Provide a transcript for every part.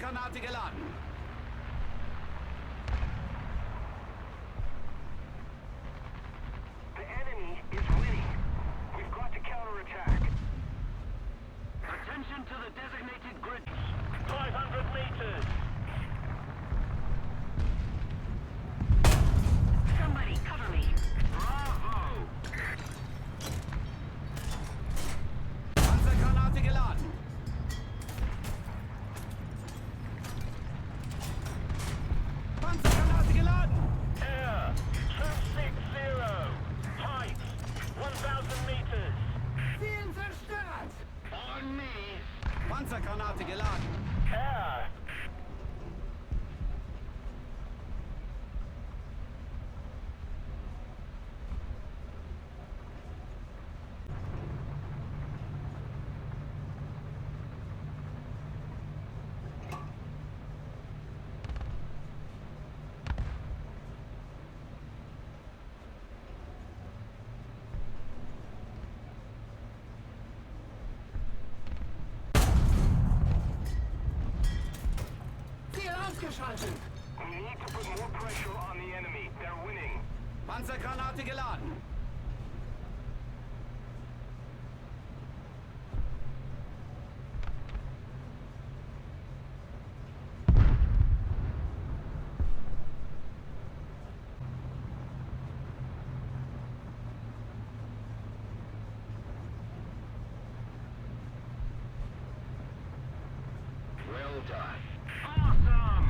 Panzergranate geladen. The enemy is winning. We've got to counterattack. Attention to the designated grid. 500 meters. Somebody cover me. Bravo. Panzergranate geladen. Panzergranate geladen. Air. 260. Height. 1000 meters. Ziel zerstört. On me. Panzergranate geladen. Air. Ziel ausgeschaltet. We need to put more pressure on the enemy. They're winning. Panzergranate geladen. Well done. Awesome!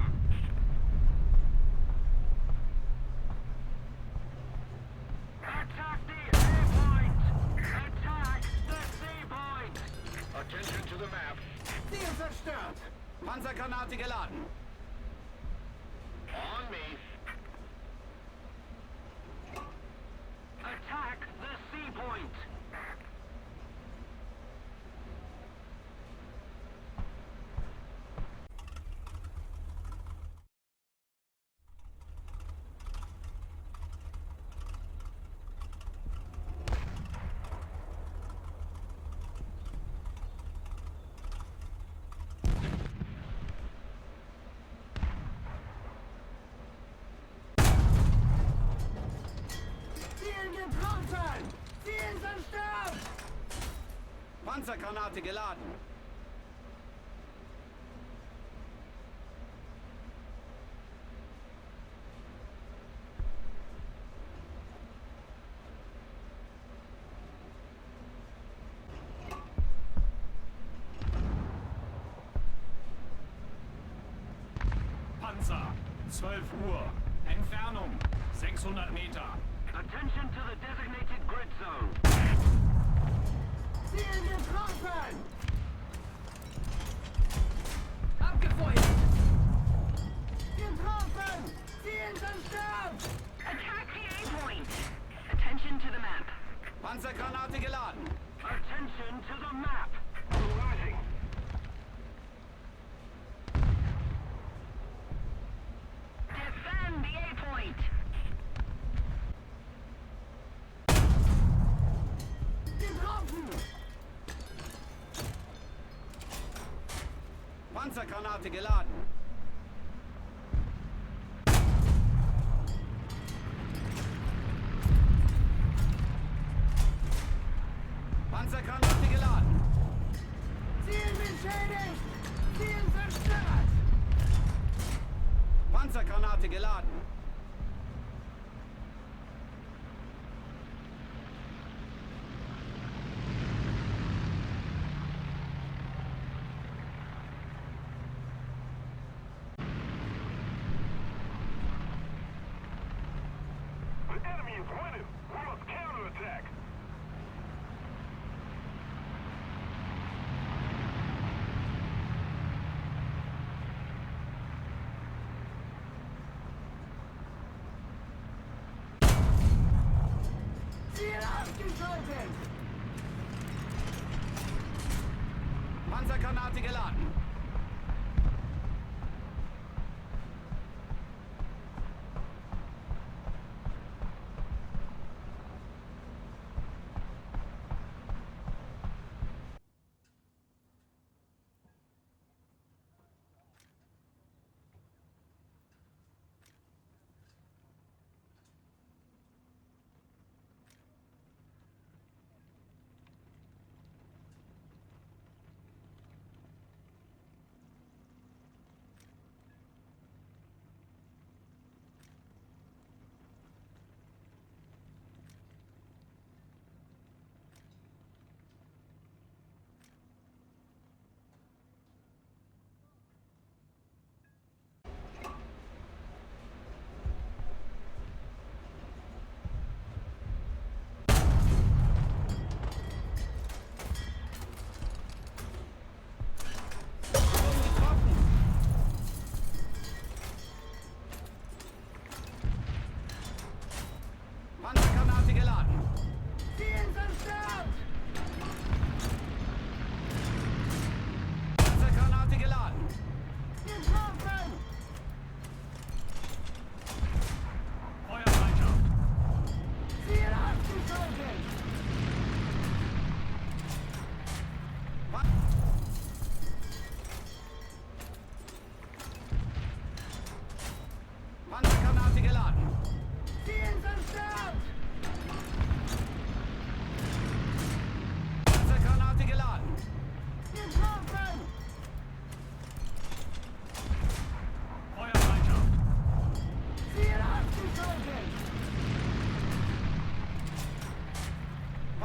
Attack the A point! Attack the C point! Attention to the map. Ziel zerstört. Panzergranate geladen. On me. Attack the C point! Ziel getroffen. Ziel zerstört. Panzergranate geladen. Panzer, 12 Uhr. Entfernung, 600 Meter. Attention to the designated grid zone. Ziel getroffen. Abgefeuert. Getroffen. Ziel zerstört. Attack the A point. Attention to the map. Panzergranate geladen. Attention to the map. We're losing. Defend the A point. Getroffen. Panzergranate geladen. Panzergranate geladen. Ziel beschädigt. Ziel zerstört. Panzergranate geladen. The enemy is winning. We must counterattack. Ziel ausgeschaltet. Panzergranate geladen.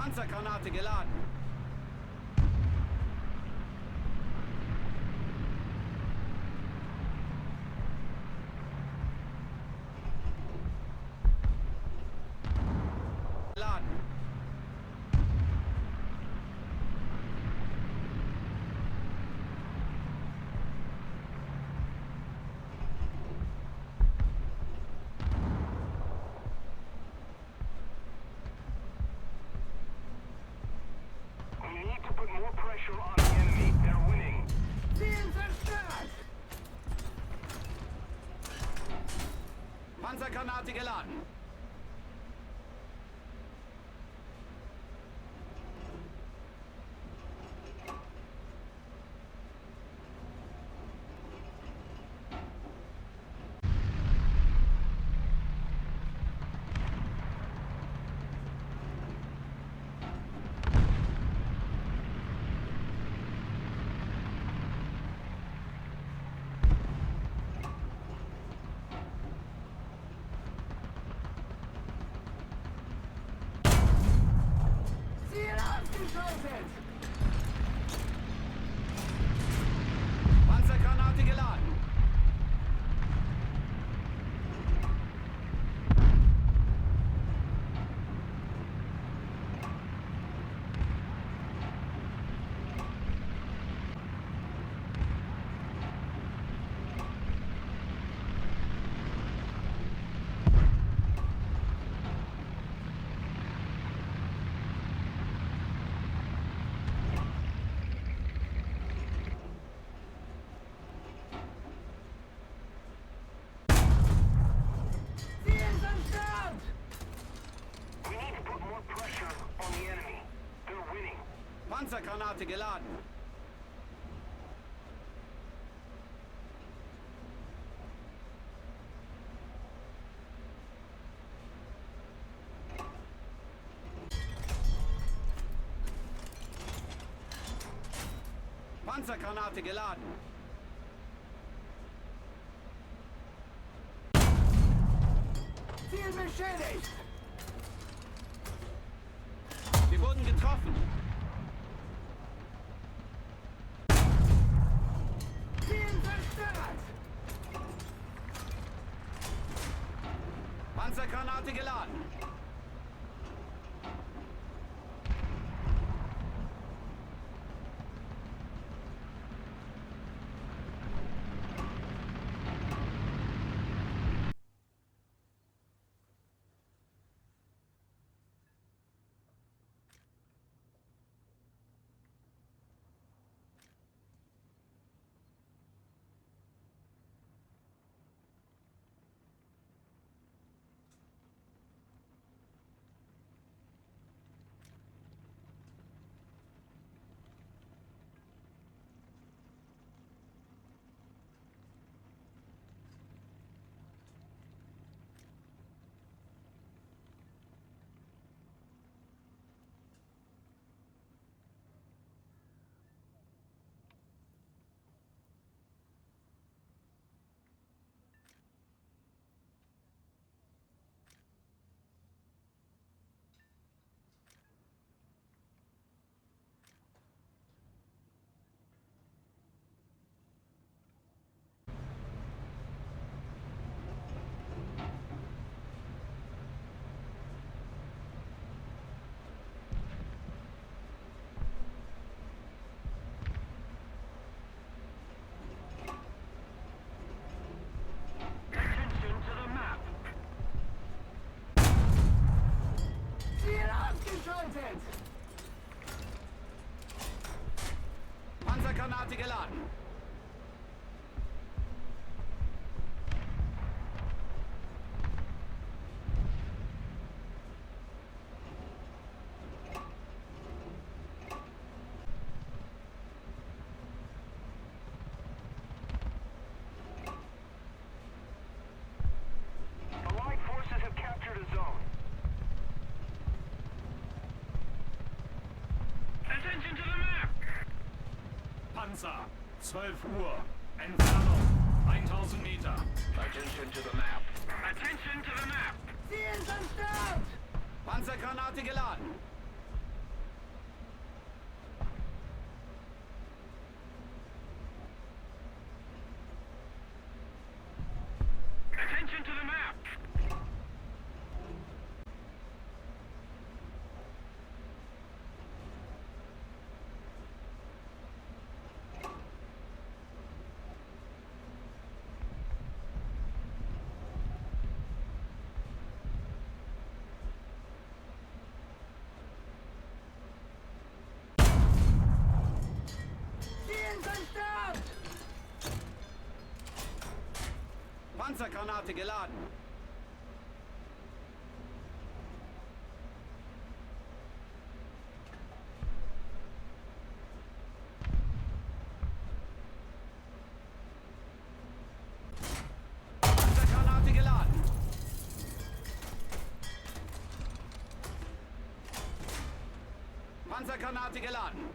Panzergranate geladen. Laden. We need to put more pressure on the enemy. They're winning. Ziel zerstört! Panzergranate geladen. Ziel ausgeschaltet! Panzergranate geladen. Ziel zerstört! We need to put more pressure on the enemy. They're winning. Panzergranate geladen. Panzergranate geladen. Ziel beschädigt! Wir wurden getroffen. Ziel zerstört! Panzergranate geladen. Attention to the map. Ziel ausgeschaltet! Panzergranate geladen. Allied forces have captured a zone. Attention to the map! Panzer, 12 Uhr. Entfernung, 1000 Meter. Attention to the map. Attention to the map! Ziel zerstört! Panzergranate geladen. Panzergranate geladen. Panzergranate geladen. Panzergranate geladen.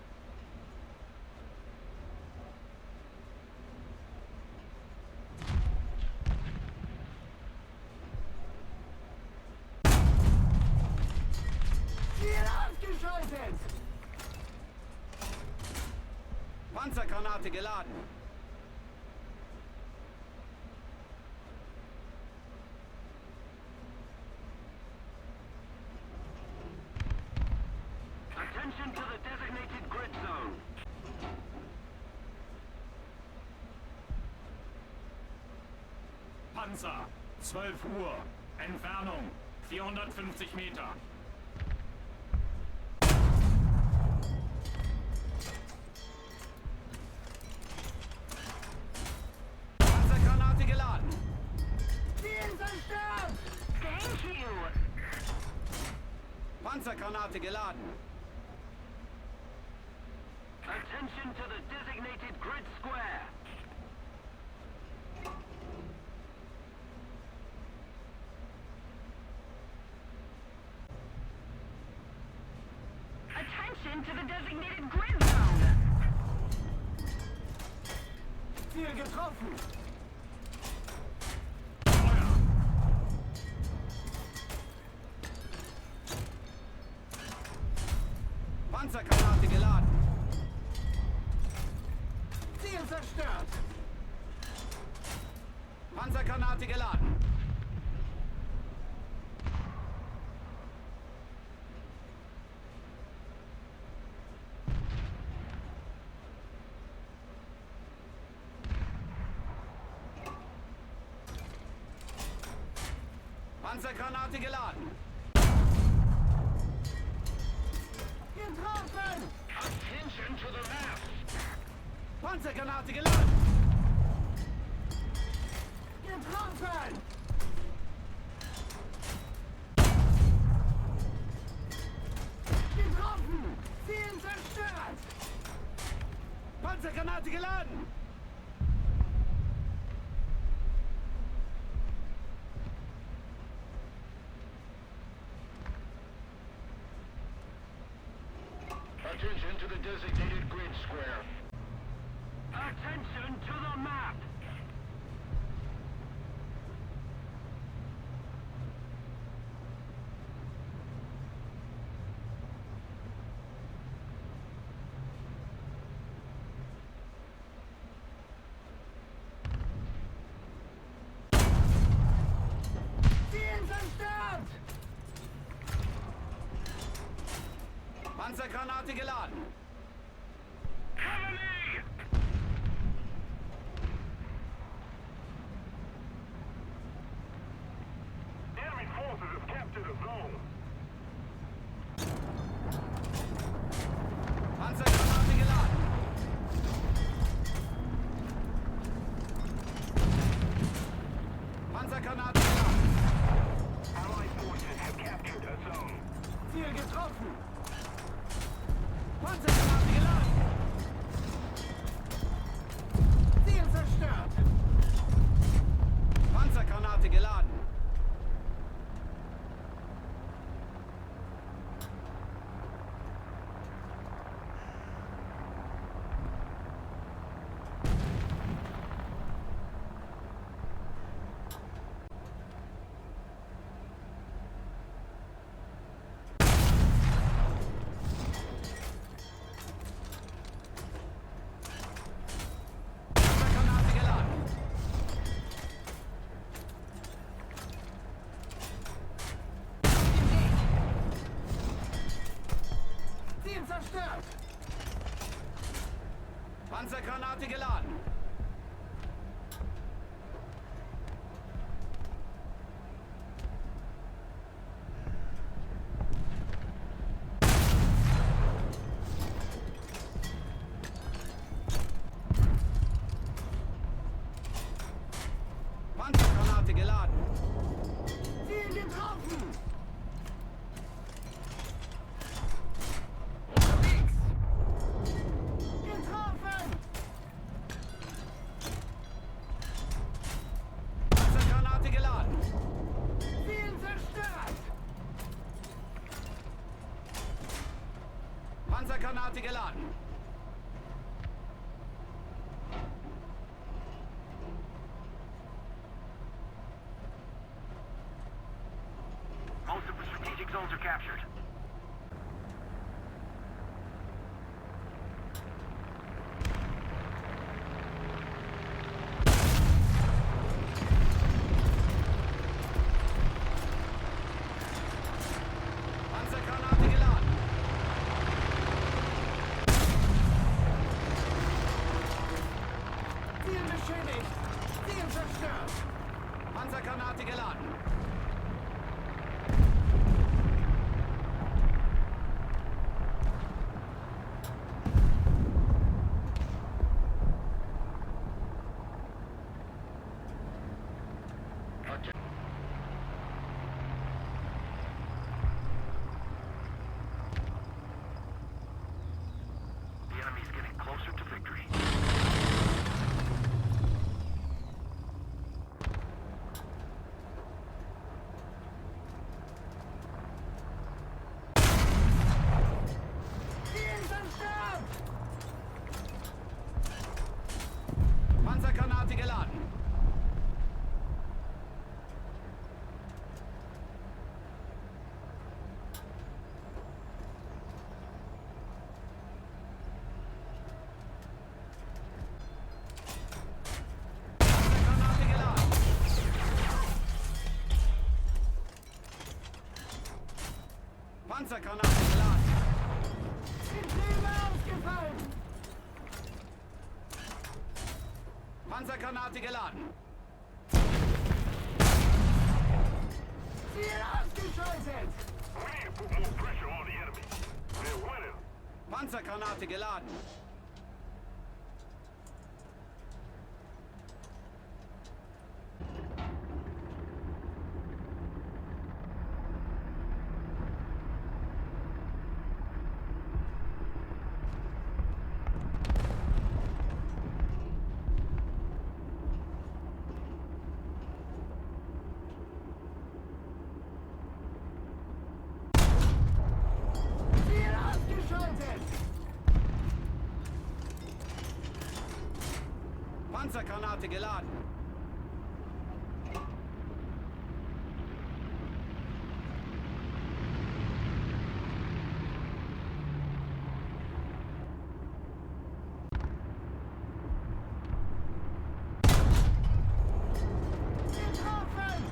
Ziel ausgeschaltet! Panzergranate geladen. Attention to the designated grid zone. Panzer, 12 Uhr. Entfernung, 450 Meter. Panzergranate geladen. Ziel zerstört! Thank you. Panzergranate geladen. Attention to the designated grid square. Attention to the designated grid zone. Ziel getroffen. Feuer! Panzergranate geladen. Ziel zerstört. Panzergranate geladen. Panzergranate geladen. Getroffen! Attention to the map. Panzergranate geladen. Getroffen! Getroffen! Ziel zerstört! Panzergranate geladen! Attention to the designated grid square. Attention to the map. Ziel zerstört! Panzergranate geladen. Cover me! Enemy forces have captured a zone. Panzergranate geladen. Panzergranate geladen. Allied forces have captured a zone. Ziel getroffen. Panzergranate geladen. Ziel zerstört. Panzergranate geladen. Panzergranate geladen. Ziel zerstört. Panzergranate geladen. Panzergranate Panzergranate geladen. Most of the strategic zones are captured. Panzergranate geladen. Ziel beschädigt. Ziel zerstört. Panzergranate geladen. The enemy's getting closer to victory. Ziel zerstört. Panzergranate geladen. Panzergranate geladen. Panzergranate geladen. Systeme ausgefallen. Panzergranate geladen. Ziel ausgeschaltet. We need to put more pressure on the enemy. They're winning. Panzergranate geladen. Ziel ausgeschaltet. Panzergranate geladen. Getroffen.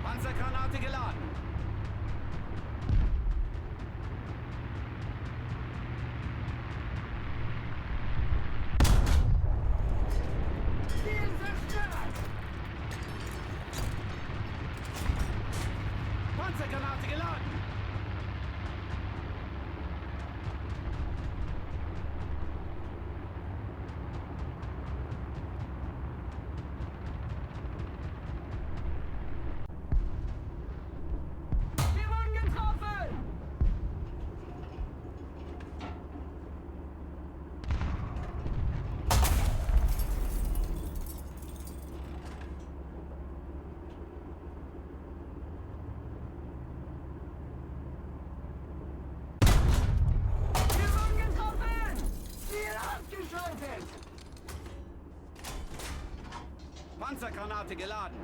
Panzergranate geladen. Ziel zerstört. Panzergranate geladen. Wir wurden getroffen. Wir wurden getroffen. Ziel ausgeschaltet. Panzergranate geladen.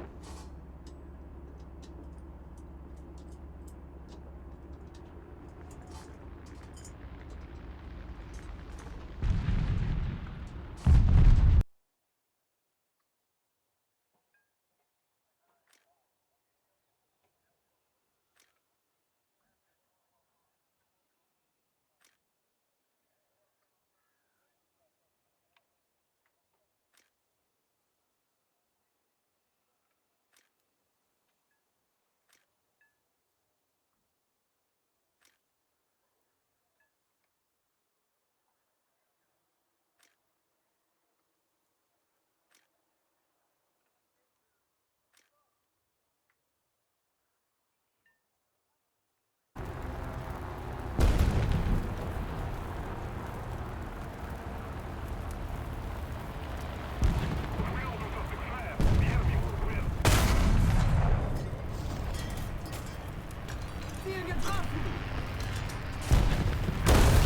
Getroffen!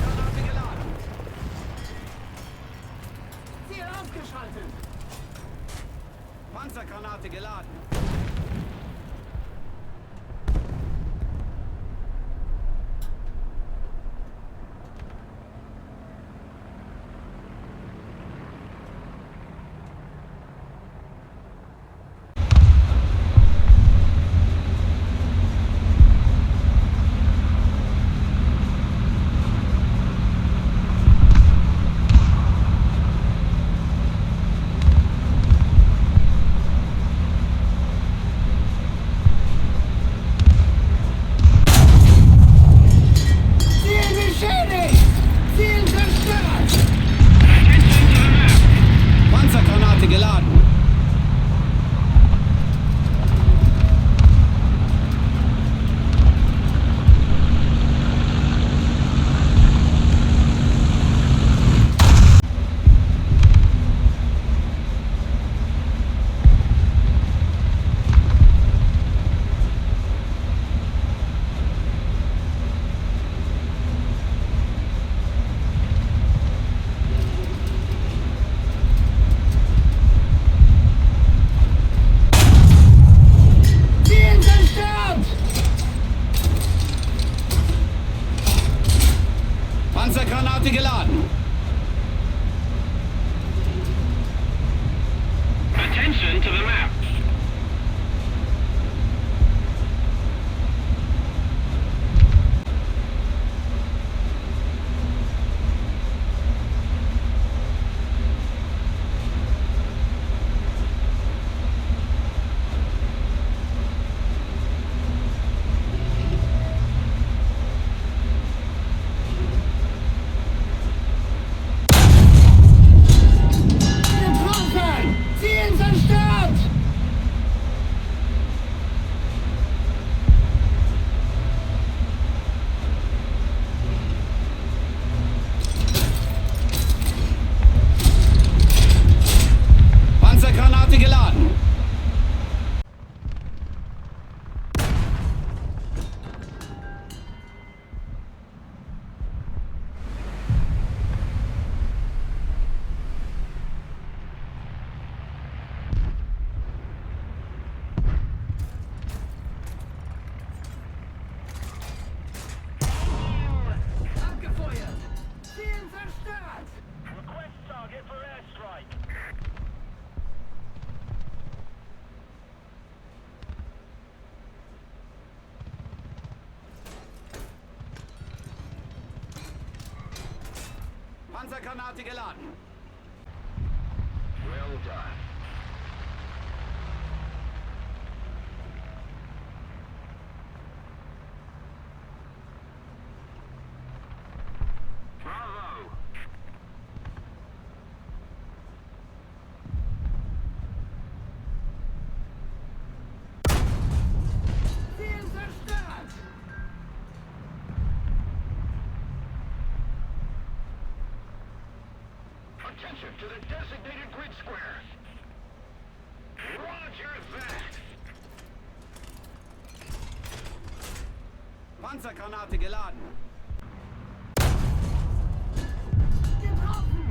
Granate geladen! Ziel ausgeschaltet! Panzergranate geladen! Ziel beschädigt! Ziel zerstört! Panzergranate geladen! Ziel zerstört! Panzergranate geladen! Attention to the map. Getroffen! Ziel zerstört! Panzergranate geladen! Abgefeuert! Ziel zerstört! Request target for airstrike. Panzergranate geladen! Well done. Bravo. Ziel zerstört! Attention to the designated grid square. Roger that. Panzergranate geladen! Getroffen!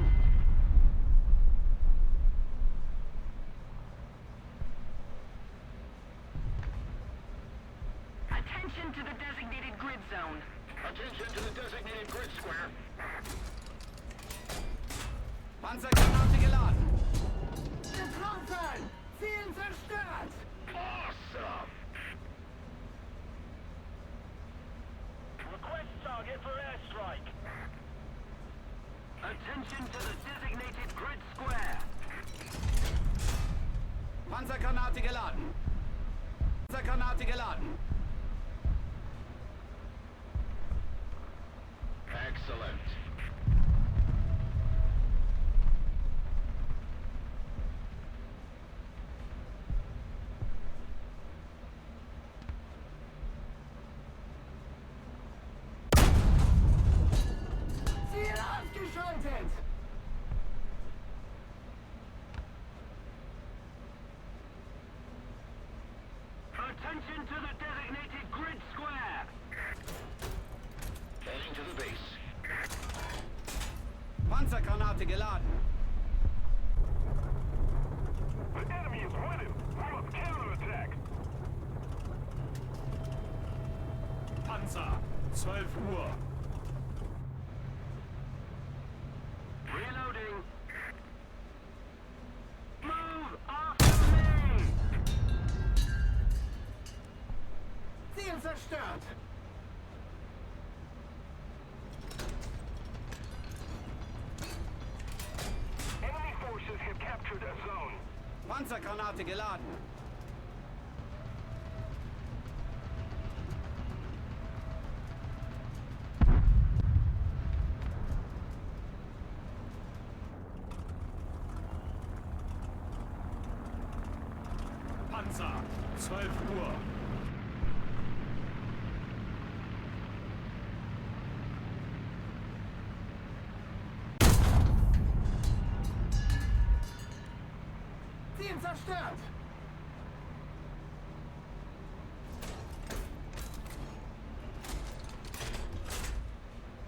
Attention to the designated grid zone. Attention to the designated grid square. Panzergranate geladen! Getroffen! Ziel zerstört! Awesome. Request target for airstrike. Attention to the designated grid square. Panzergranate geladen! Panzergranate geladen! Excellent. Ziel ausgeschaltet! Attention to the designated grid square. Panzergranate geladen. The enemy is winning. We must counterattack. Panzer, 12 Uhr. Reloading. Move after me. Ziel zerstört. Enemy forces have captured a zone. Panzergranate geladen. Panzer, 12 Uhr. Ziel zerstört.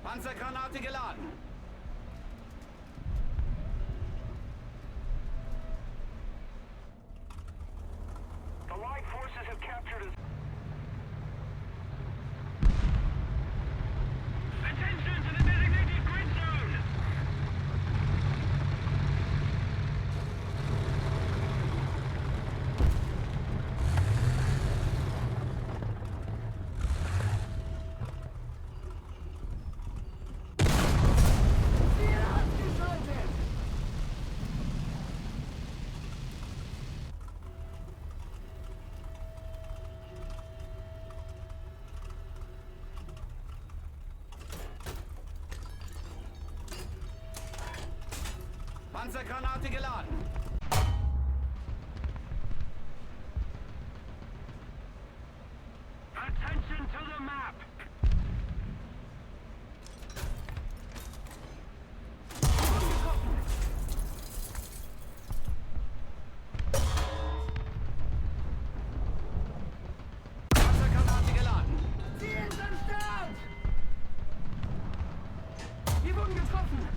Panzergranate geladen. Allied forces have captured a... Attention to the designated grid zone! Ziel abgeschaltet. Panzergranate geladen. Attention to the map! Panzergranate geladen. Ziel zerstört. Wir wurden getroffen.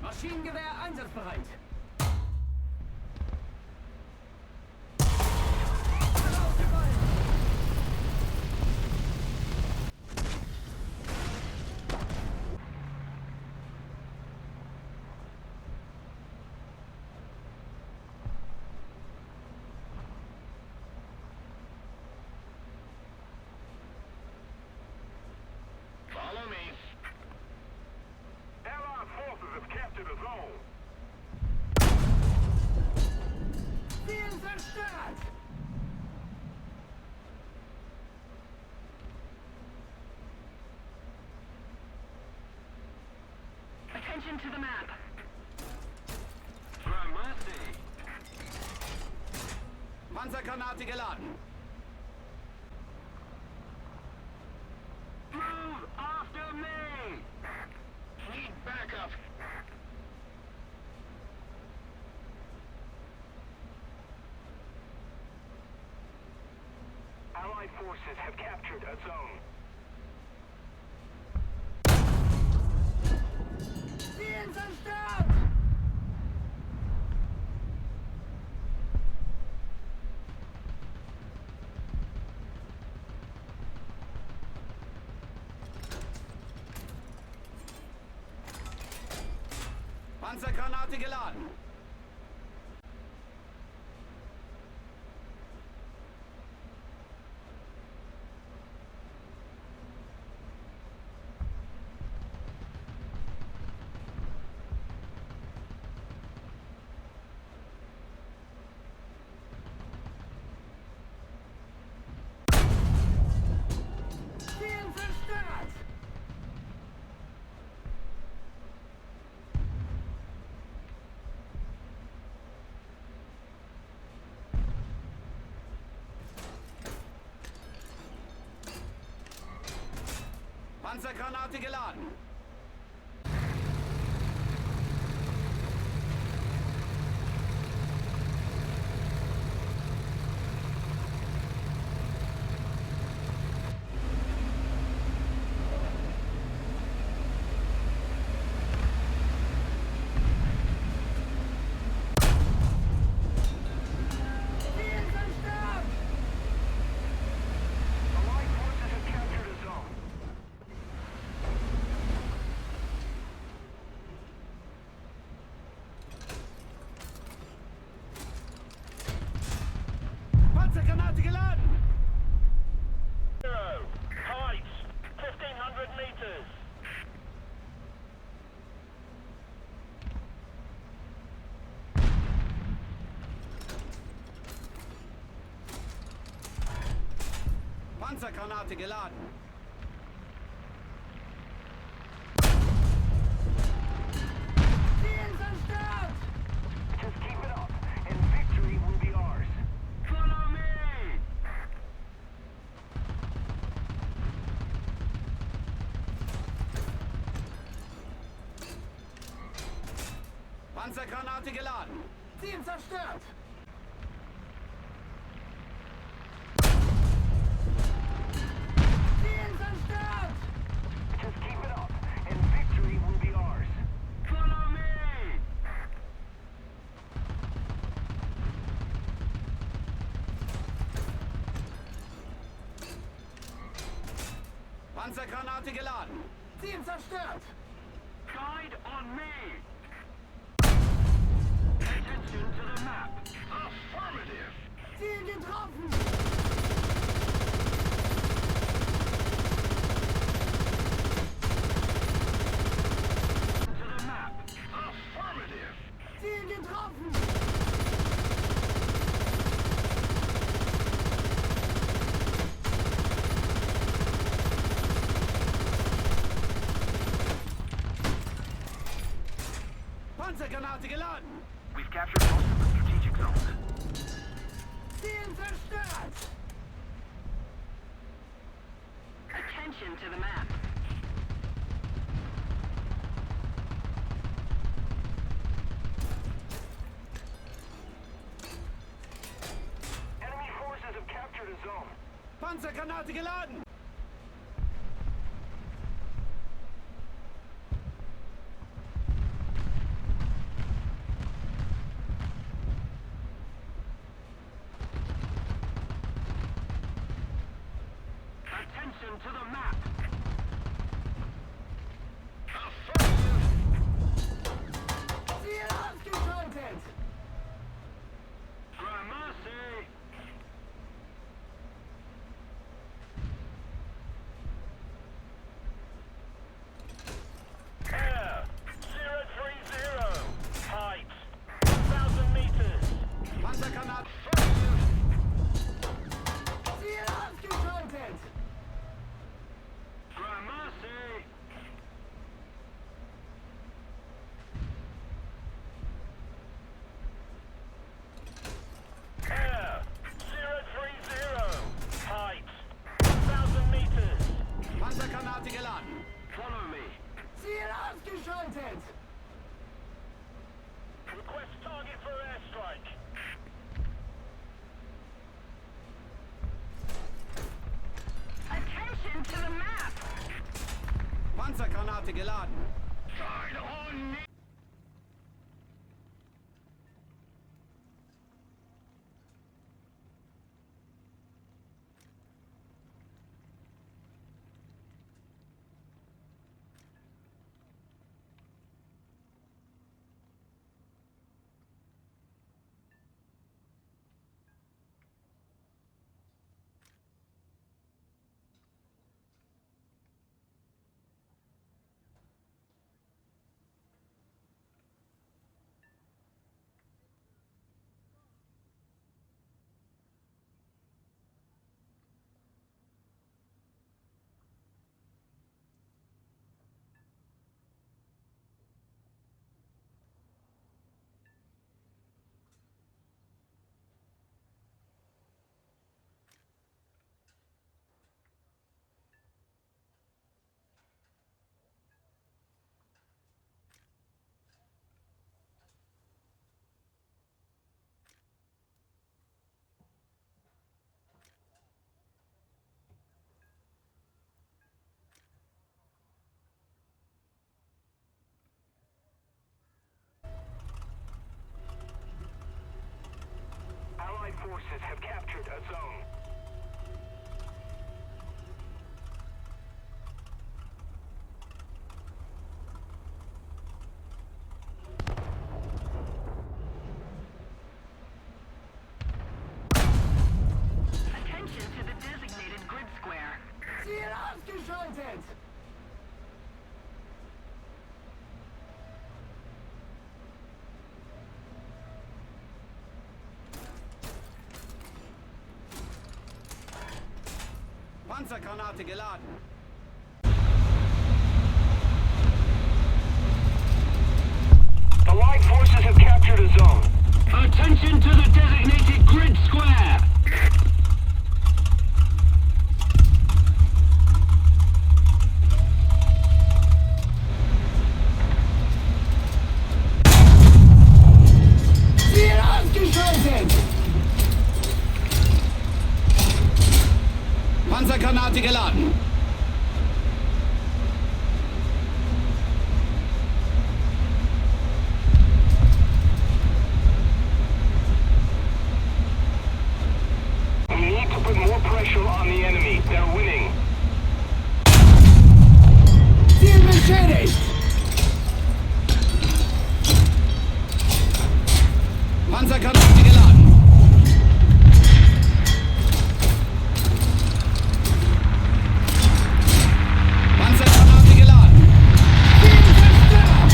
Maschinengewehr einsatzbereit. Ausgefallen. Follow me. Allied forces have captured a zone. Ziel zerstört. Attention to the map. Mercy. Panzergranate geladen. Move after me! Need backup. Allied forces have captured a zone. Ziel zerstört. Panzergranate geladen. Ziel zerstört. Panzergranate geladen. Panzergranate geladen. Ziel zerstört! Just keep it up, and victory will be ours. Follow me! Panzergranate geladen. Ziel zerstört! Ziel zerstört! Just keep it up, and victory will be ours. Follow me! Panzergranate geladen. Ziel zerstört! Guide on me! Attention to the map. Affirmative! Ziel getroffen! To the map. Affirmative! Ziel getroffen! Panzergranate geladen! We've captured most of the strategic zones. Ziel zerstört! Attention to the map. Enemy forces have captured a zone. Panzergranate geladen! Attention to the map. Affirmative! Ziel ausgeschaltet! Gramercy! Air 030. Height 1,000 meters. Panzergranate! Ziel ausgeschaltet! Gramercy! Air 030. Height 1,000 meters. Panzergranate geladen! Follow me. Ziel ausgeschaltet! Request target for airstrike. Attention to the map. Panzergranate geladen! Guide on me. Allied forces have captured a zone. Attention to the designated grid square. Ziel ausgeschaltet! Panzergranate geladen. The Allied forces have captured a zone. Attention to the designated grid square! Ziel ausgeschaltet! Panzergranate geladen. We need to put more pressure on the enemy. They're winning. Ziel beschädigt! Panzergranate geladen. Panzergranate geladen. Ziel zerstört!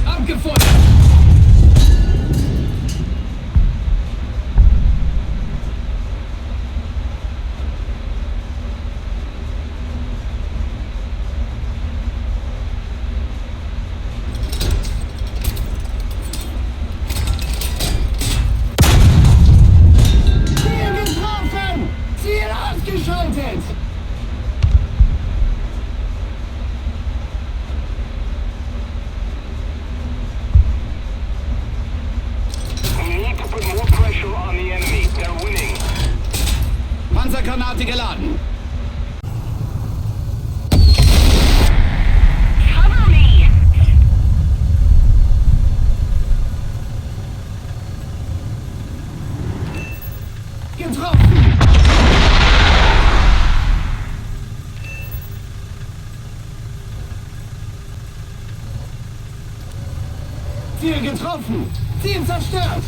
Abgefeuert! Ziel getroffen! Ziel ausgeschaltet! We need to put more pressure on the enemy. They're winning. Panzergranate geladen. Cover me! Getroffen! Ziel getroffen! Ziel zerstört!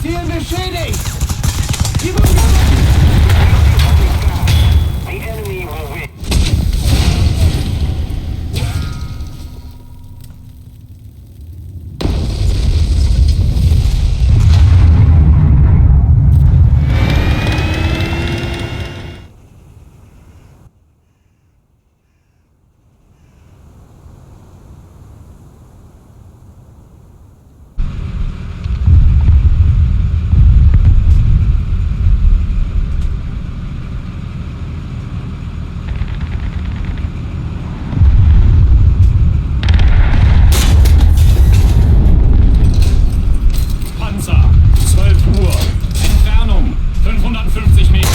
Ziel beschädigt! Die Bombe! The enemy will win. Panzer, 12 Uhr. Entfernung, 550 Meter.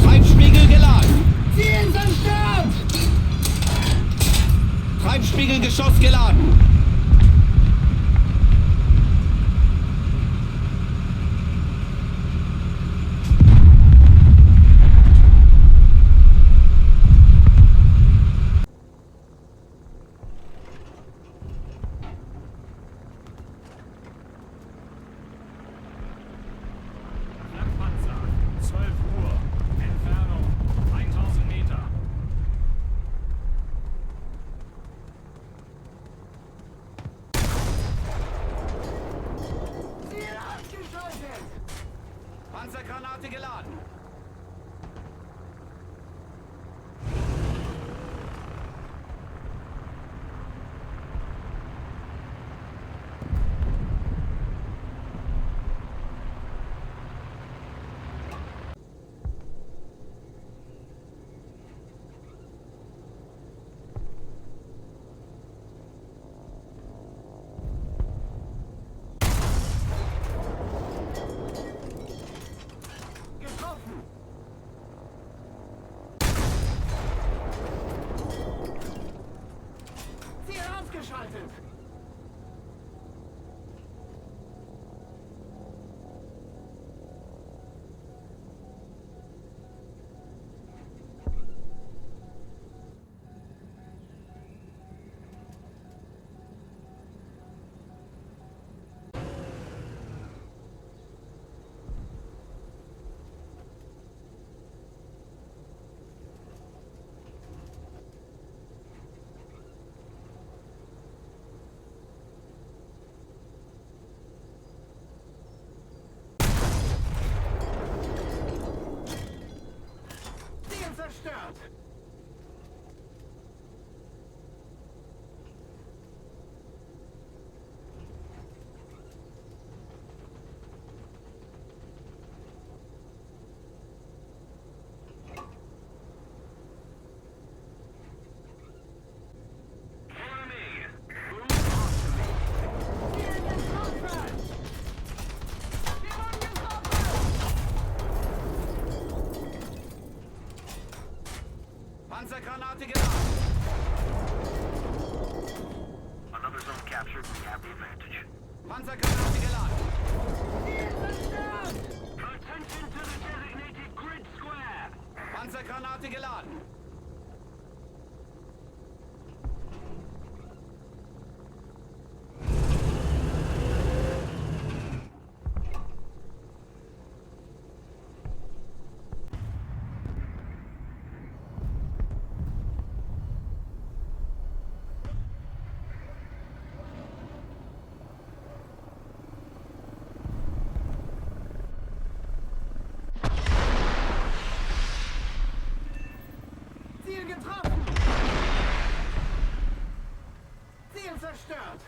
Treibspiegel geladen! Ziel zerstört! Treibspiegelgeschoss geladen! Panzer, 12 Uhr. Entfernung, 1000 Meter. Ziel ausgeschaltet! Panzergranate geladen! Getroffen! Panzergranate geladen. Another zone captured. We have the advantage. Panzergranate geladen. Attention to the designated grid square. Panzergranate geladen. Ziel getroffen! Ziel zerstört!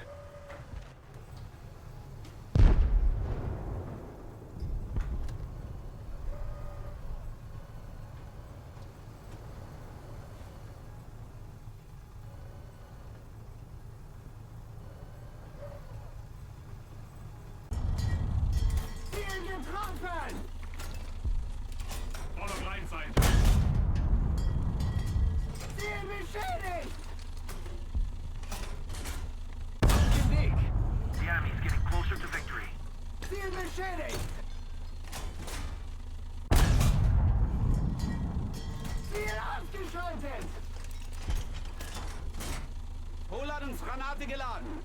Ziel getroffen! Volle Rheinseite. Ziel beschädigt! Auf dem Weg! The enemy is getting closer to victory. Ziel beschädigt! Ziel ausgeschaltet! Hochladungsgranate geladen!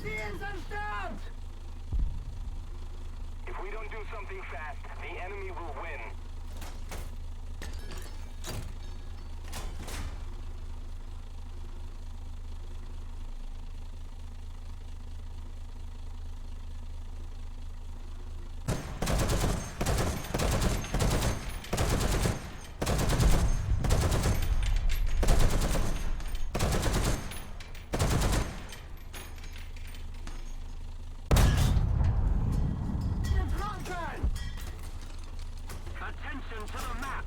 Ziel zerstört! If we don't do something fast, the enemy will win. Getroffen! Attention to the map.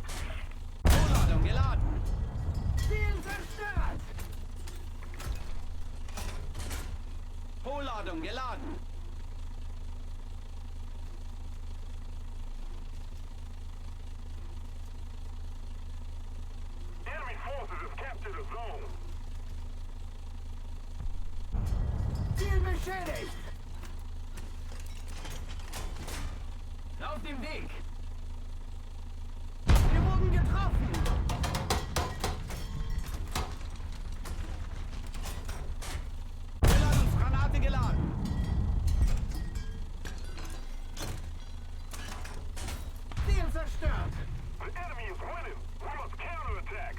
Hochladung geladen! Ziel zerstört! Hochladung geladen! Enemy forces have captured a zone. Ziel beschädigt! Auf dem Weg! Wir wurden getroffen! Hochladungsgranate geladen! Ziel zerstört! The enemy is winning. We must counterattack.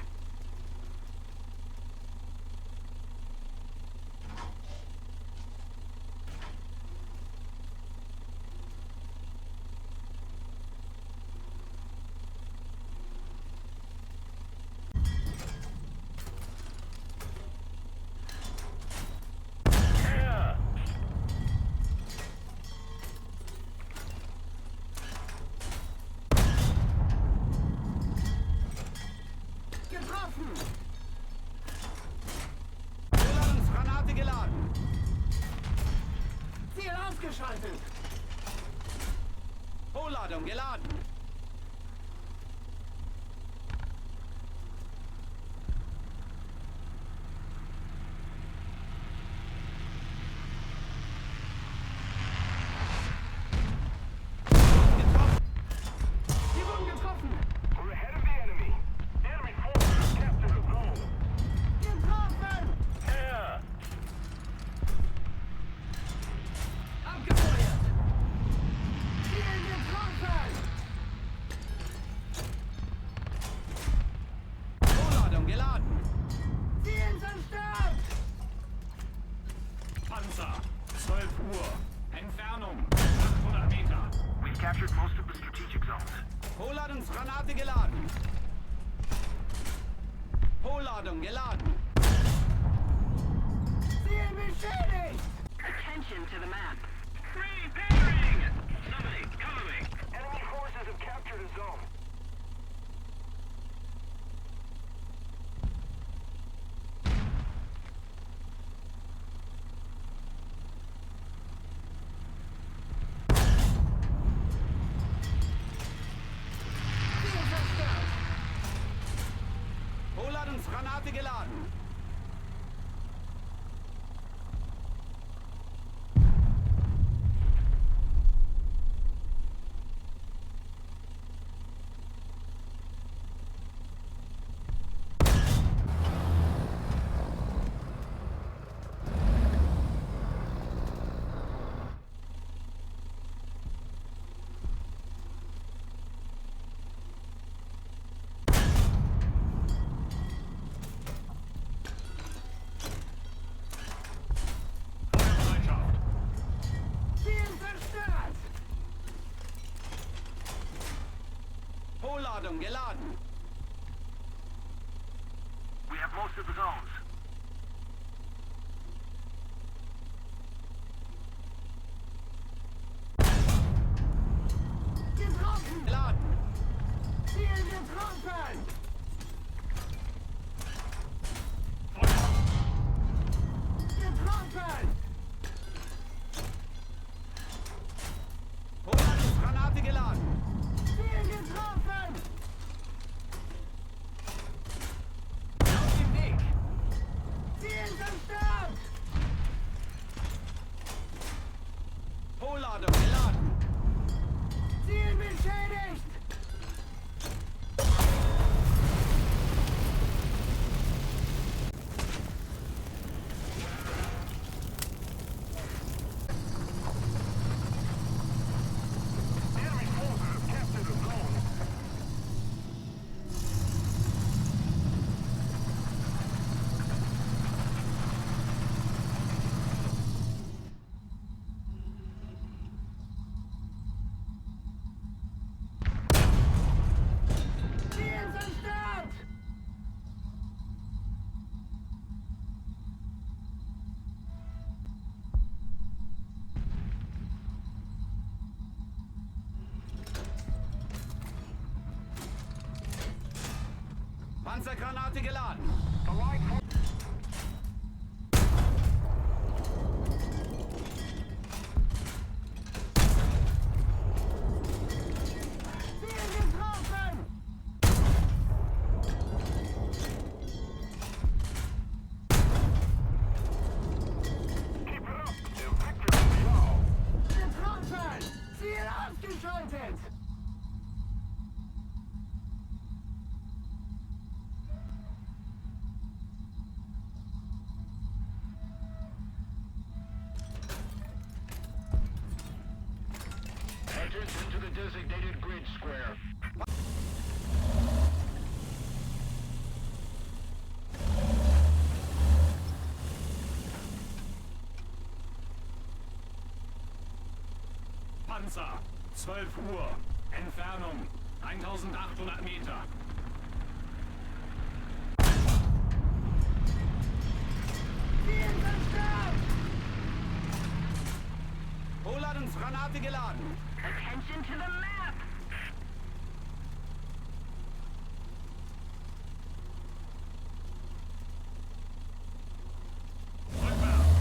Getroffen! Hochladungsgranate geladen! Ziel ausgeschaltet! Hochladung geladen! Getroffen! Wir wurden getroffen! We're ahead of the enemy. Enemy forces have captured a zone. Getroffen! Yeah. Abgefeuert! Ziel getroffen! Hochladung geladen! Ziel zerstört! Panzer. 12 Uhr. Entfernung. 800 Meter. We've captured most of the strategic zones. Hochladungsgranate geladen. Hochladung geladen. Ziel beschädigt! Attention to the map. Repairing! Somebody, cover me! Enemy forces have captured a zone. Ziel zerstört! Hochladungsgranate geladen. Feuerbereitschaft. Ziel zerstört! Hochladung geladen. We have most of the zones. Getroffen! Geladen. Ziel getroffen! Feuer. Getroffen! Hochladungsgranate geladen. Ziel getroffen! Auf dem Weg! Ziel zerstört! Hochladung geladen. Ziel beschädigt! Enemy forces have captured a zone. Ziel zerstört! Panzergranate geladen. The light force Ziel getroffen! keep it up. The victory is ours. Getroffen! Ziel ausgeschaltet! Entrance into the designated grid square. Panzer. 12 Uhr. Entfernung 1800 Meter. Ziel zerstört! Hochladungsgranate geladen. Attention to the map. Rückwärts.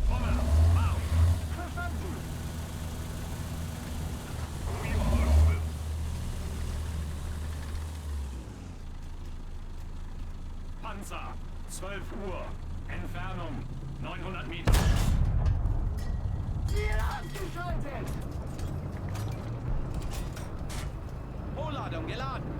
Vorwärts. Marsch. Verstanden! We are open. Panzer. 12 Uhr. Entfernung 900 Meter. Ziel ausgeschaltet! Hochladung geladen.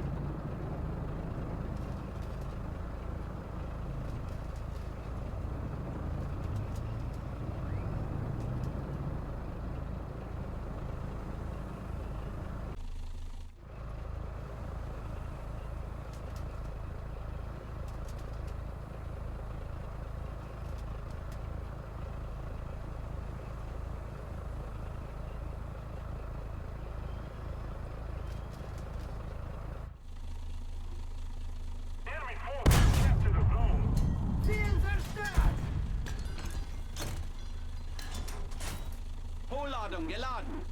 Hochladung geladen.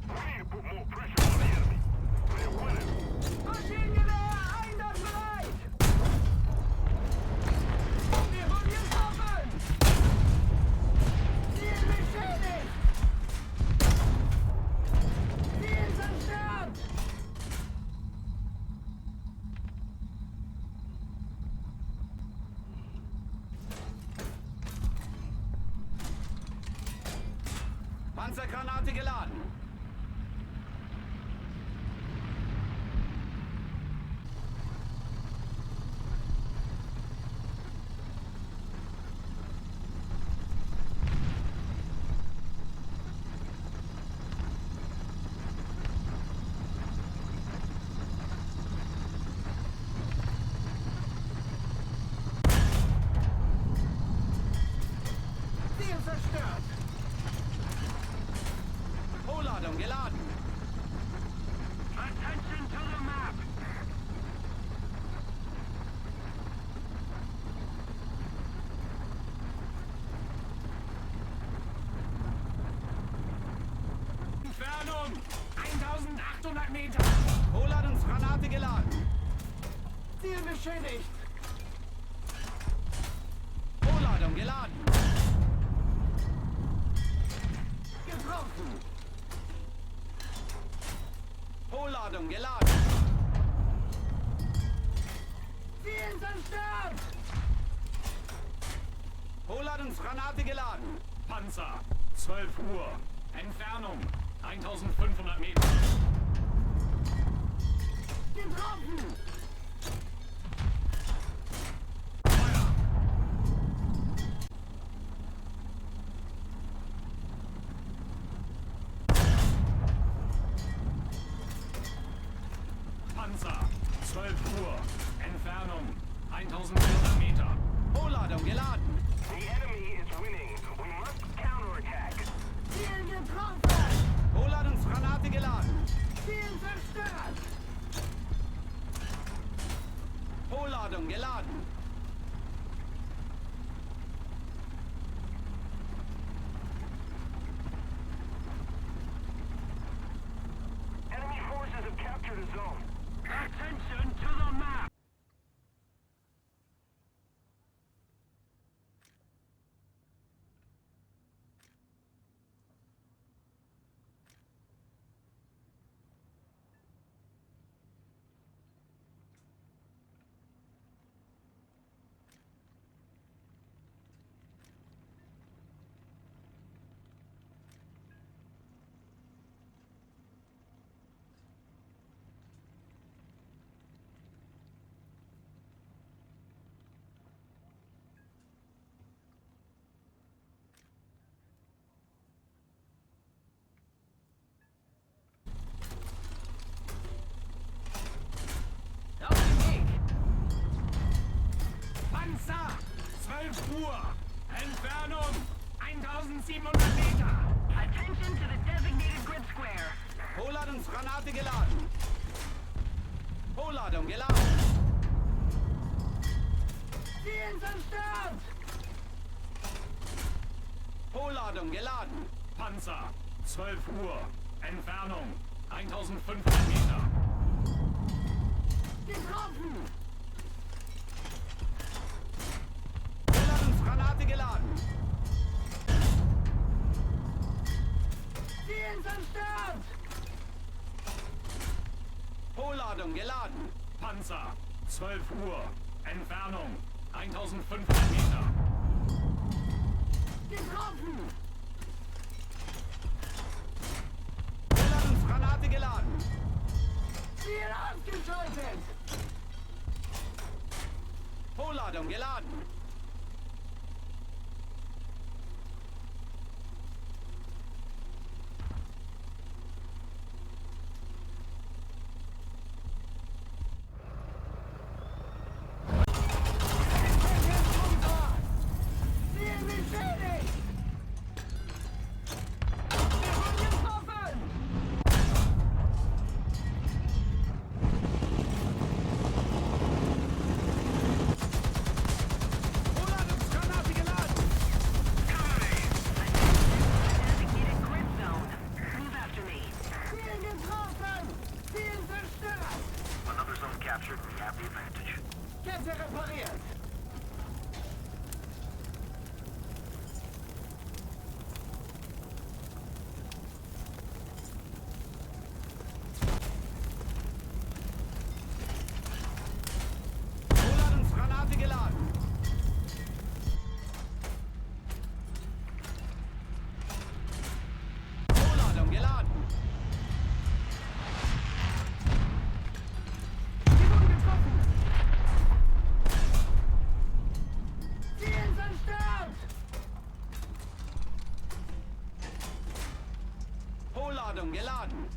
We need to put more pressure on the enemy. They're winning. Maschinengewehr, einsatzbereit! Wir wurden getroffen! Ziel beschädigt! Ziel zerstört! Panzergranate geladen! Ziel zerstört! Hochladung geladen! Attention to the map. Entfernung 1800 Meter. Hochladungsgranate geladen! Ziel beschädigt! Hochladung geladen! Getroffen! Hochladung geladen! Ziel zerstört! Hochladungsgranate geladen! Panzer 12 Uhr. Entfernung 1500 Meter. Getroffen! Feuer. Panzer 12 Uhr. Entfernung 1400 Meter. Hochladung geladen! The enemy is winning. We must counterattack. Ziel getroffen! Hochladungsgranate geladen! Ziel zerstört! Hochladung geladen! Enemy forces have captured a zone. Attention to the map. Auf dem Weg! Panzer 12 Uhr. Entfernung 1700 Meter. Attention to the designated grid square. Hochladungsgranate geladen! Hochladung geladen! Ziel zerstört! Hochladung geladen! Panzer 12 Uhr. Entfernung 1500 Meter. Getroffen! Hochladungsgranate geladen! Ziel Panzer, 12 Uhr. Entfernung, 1500 Meter. Getroffen! Hochladungsgranate geladen! Ziel ausgeschaltet! Vorladung geladen! Ziel beschädigt! Wir wurden getroffen! Vorladungsgranate geladen! Designated grid zone. Move after me. Ziel getroffen! Ziel zerstört! Another zone captured. We have the advantage. Kette repariert! Vorladungsgranate geladen! Vorladung geladen! Sie wurden getroffen! Ziel zerstört! Vorladung geladen!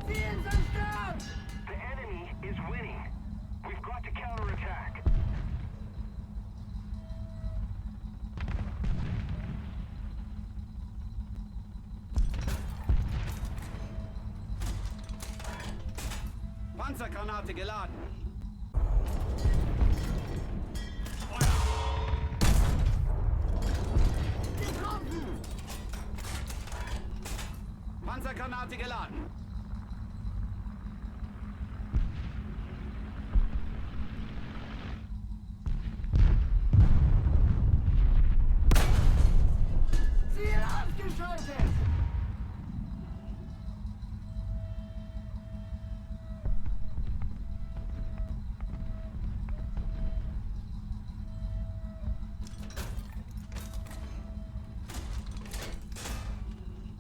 Ziel zerstört! The enemy is winning. We've got to counterattack. Panzergranate geladen! Getroffen! Panzergranate geladen! Ziel ausgeschaltet!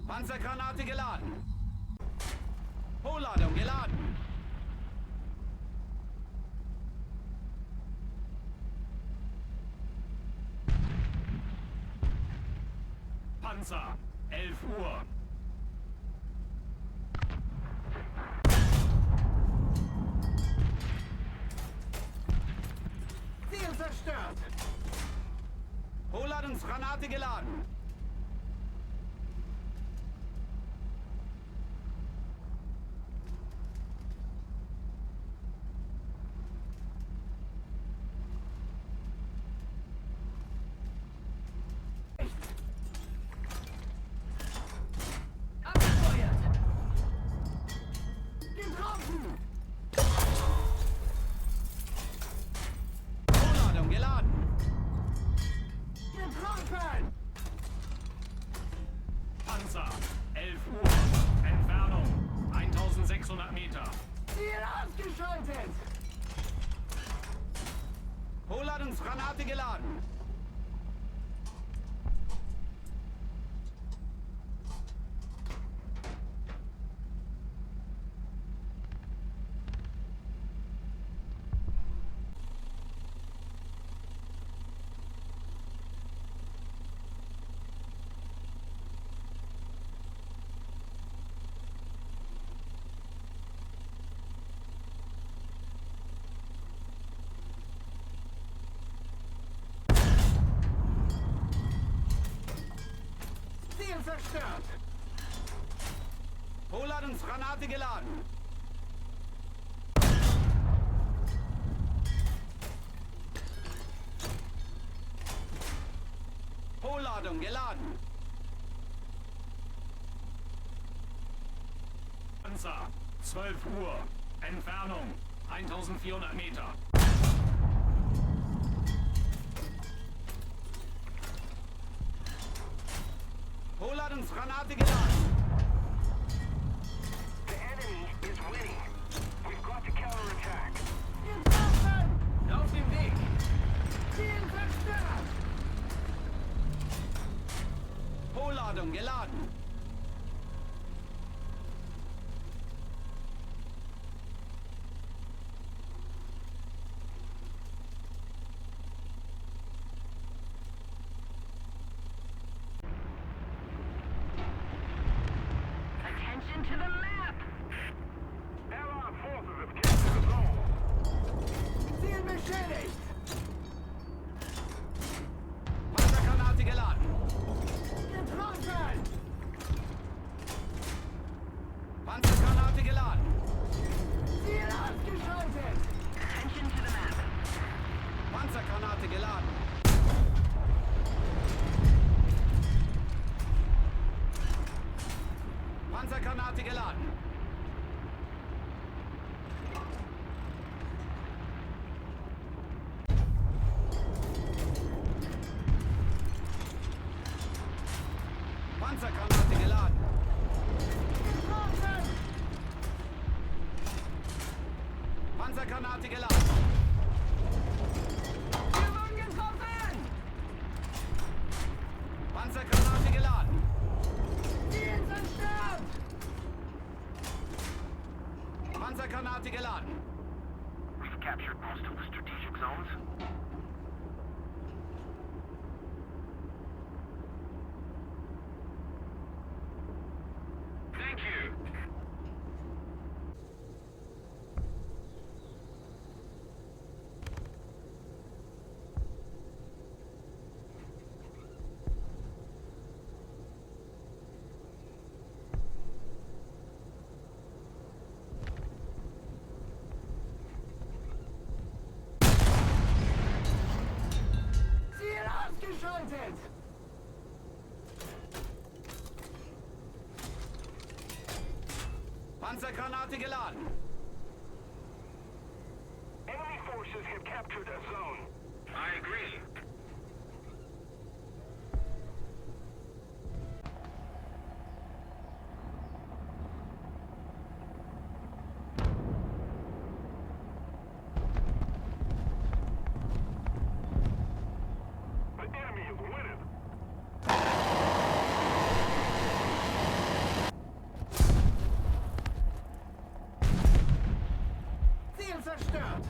Panzergranate geladen! Vorladung geladen! Panzer, 11 Uhr. Ziel zerstört! Vorladungsgranate geladen! Abgefeuert! Getroffen! Vorladung geladen! Getroffen! Panzer, 11 Uhr. Entfernung, 1600 Meter. Ziel ausgeschaltet! Vorladungsgranate geladen! Ziel zerstört! Vorladungsgranate geladen! Rohladung geladen. Panzer, 12 Uhr. Entfernung, 1400 Meter. Hochladungsgranate geladen. The enemy is winning. We've got to counterattack. Auf dem Weg. Ziel zerstört. Hochladung geladen. Attention to the map! Allied forces have captured the zone. Ziel beschädigt. Panzergranate geladen. Getroffen. Panzergranate geladen. Ziel ausgeschaltet. Attention to the map. Panzergranate geladen. Panzergranate geladen. Panzergranate geladen. Getroffen. Panzergranate geladen. Wir wurden getroffen. Panzergranate geladen. Ziel zerstört. Panzergranate geladen. We've captured most of the strategic zones. Thank you. Ziel ausgeschaltet. Panzergranate geladen. Enemy forces have captured a zone. I agree. The enemy is winning. Ziel zerstört.